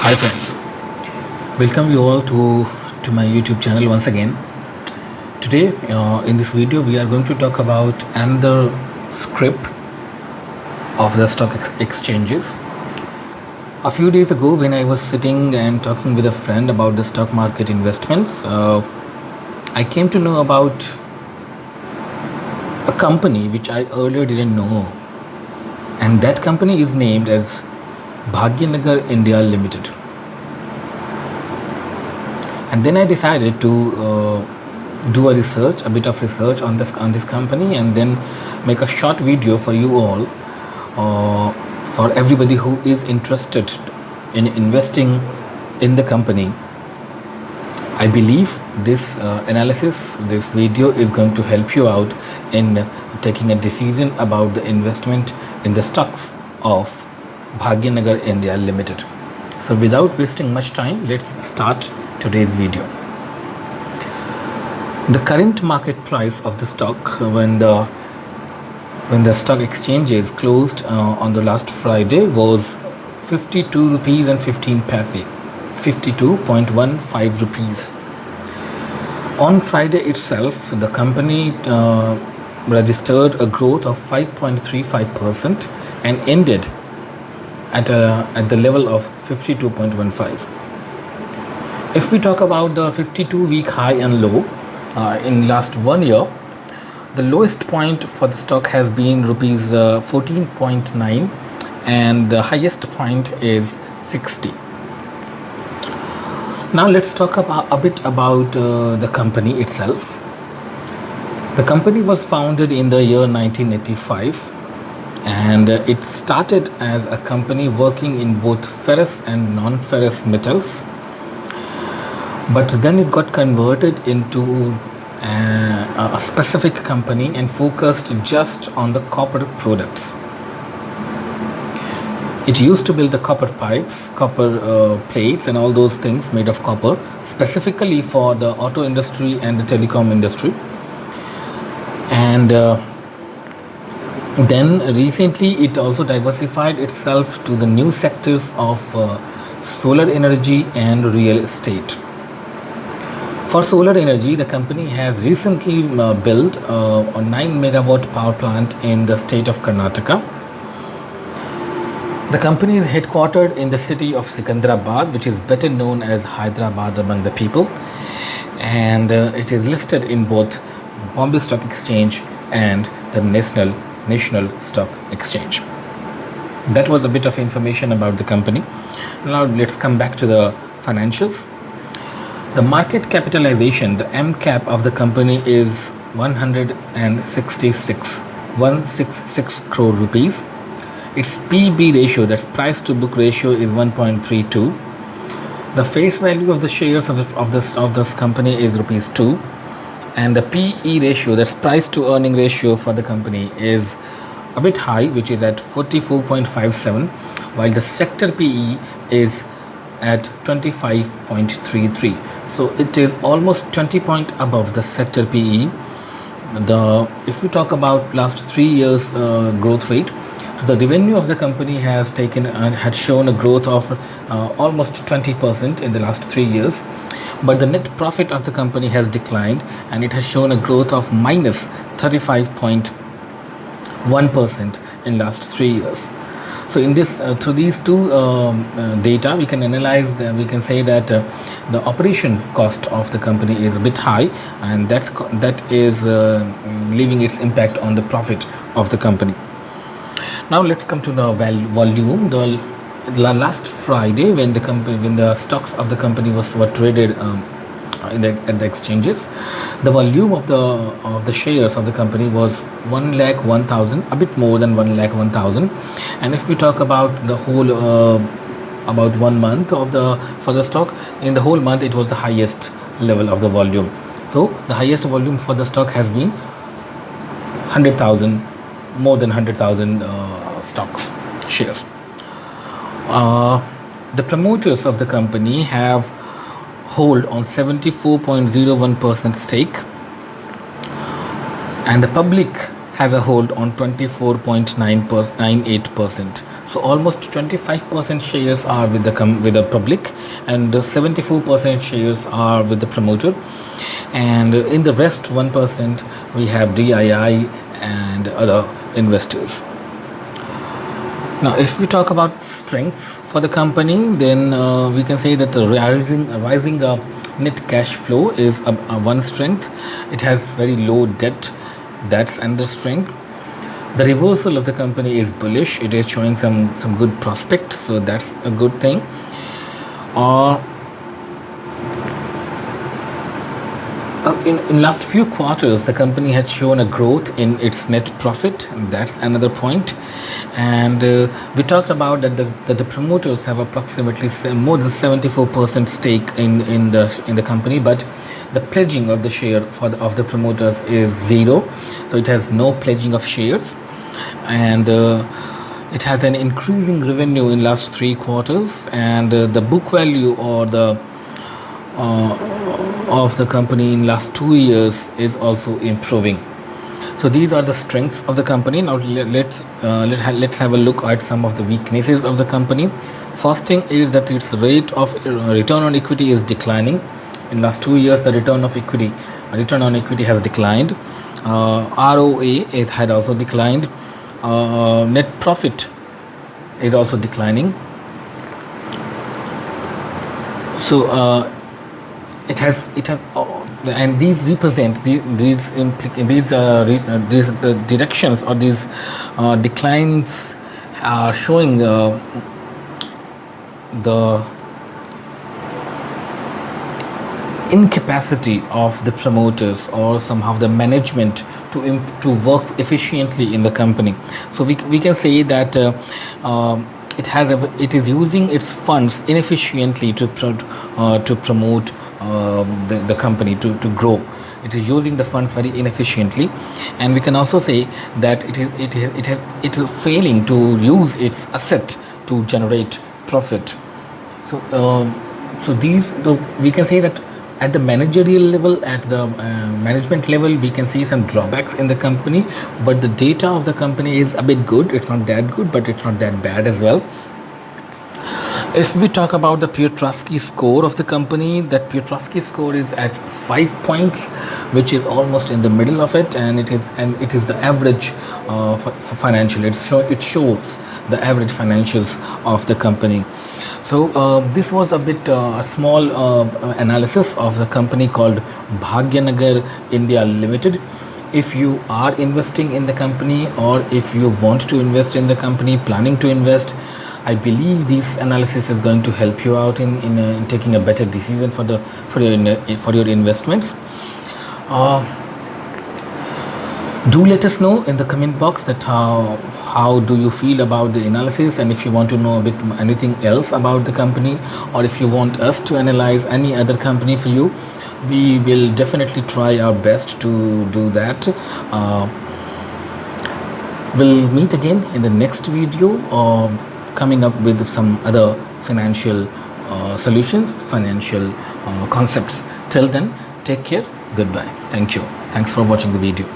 Hi friends, welcome you all to my YouTube channel once again. Today in this video we are going to talk about another script of the stock exchanges. A few days ago when I was sitting and talking with a friend about the stock market investments, I came to know about a company which I earlier didn't know, and that company is named as Bhagyanagar India Limited. And then I decided to do a bit of research on this company, and then make a short video for you all, for everybody who is interested in investing in the company. I believe this this video is going to help you out in taking a decision about the investment in the stocks of Bhagyanagar India Limited. So without wasting much time, let's start today's video. The current market price of the stock when the stock exchanges closed on the last Friday was 52 rupees and 15 paise, 52.15 rupees. On Friday itself, the company registered a growth of 5.35% and ended at the level of 52.15. If we talk about the 52-week high and low in last 1 year, the lowest point for the stock has been rupees 14.9 and the highest point is 60. Now let's talk a bit about the company itself. The company was founded in the year 1985, and it started as a company working in both ferrous and non-ferrous metals, but then it got converted into a specific company and focused just on the copper products. It used to build the copper pipes, copper plates and all those things made of copper, specifically for the auto industry and the telecom industry. And then recently it also diversified itself to the new sectors of solar energy and real estate. For solar energy, the company has recently built a 9 megawatt power plant in the state of Karnataka. The company is headquartered in the city of Secunderabad, which is better known as Hyderabad among the people, and it is listed in both Bombay Stock Exchange and the National Stock Exchange. That was a bit of information about the company. Now let's come back to the financials. The market capitalization, the MCAP of the company is 166 crore rupees. Its PB ratio, that's price to book ratio, is 1.32. The face value of the shares of this company is rupees 2, and the PE ratio, that's price to earning ratio for the company, is a bit high, which is at 44.57, while the sector PE is at 25.33. So it is almost 20 points above the sector PE. If we talk about last 3 years growth rate, so the revenue of the company had shown a growth of almost 20% in the last 3 years, but the net profit of the company has declined and it has shown a growth of minus 35.1% in last 3 years. So in this through these two data, we can analyze we can say that the operation cost of the company is a bit high, and that is leaving its impact on the profit of the company. Now let's come to the volume. The last Friday, when the stocks of the company were traded at the exchanges, the volume of the shares of the company was 1,01,000, a bit more than 1,01,000. And if we talk about the whole about 1 month for the stock, in the whole month it was the highest level of the volume. So the highest volume for the stock has been 100,000, more than 100,000 stocks shares. The promoters of the company hold on 74.01% stake, and the public has a hold on 24.98%. So almost 25% shares are with the public, and 74% shares are with the promoter. And in the rest 1%, we have DII and other investors. Now, if we talk about strengths for the company, then we can say that the rising net cash flow is one strength. It has very low debt. That's another strength. The reversal of the company is bullish. It is showing some good prospects, so that's a good thing. In last few quarters, the company had shown a growth in its net profit. That's another point. And we talked about that the promoters have approximately more than 74% stake in the company, but the pledging of the share of the promoters is zero, so it has no pledging of shares. And it has an increasing revenue in last 3 quarters, and the book value or the of the company in last 2 years is also improving. So these are the strengths of the company. Now let's have a look at some of the weaknesses of the company. First thing is that its rate of return on equity is declining. In last 2 years, the return on equity has declined. ROA had also declined. Net profit is also declining. So it has and these represent these directions or these declines are showing the incapacity of the promoters or somehow the management to work efficiently in the company. So we can say that it is using its funds inefficiently to promote the company to grow. It is using the funds very inefficiently, and we can also say that it is failing to use its asset to generate profit. So we can say that at the managerial level, at the management level, we can see some drawbacks in the company, but the data of the company is a bit good. It's not that good, but it's not that bad as well. If we talk about the Piotrowski score of the company, that Piotrowski score is at 5 points, which is almost in the middle of it, and it is the average for financial. It shows the average financials of the company. So this was a bit small analysis of the company called Bhagyanagar India Limited. If you are investing in the company, or if you want to invest in the company, planning to invest, I believe this analysis is going to help you out in taking a better decision for your investments. Do let us know in the comment box that how do you feel about the analysis, and if you want to know a bit anything else about the company, or if you want us to analyze any other company for you, we will definitely try our best to do that. We'll meet again in the next video, coming up with some other financial solutions, financial concepts. Till then, take care. Goodbye. Thank you. Thanks for watching the video.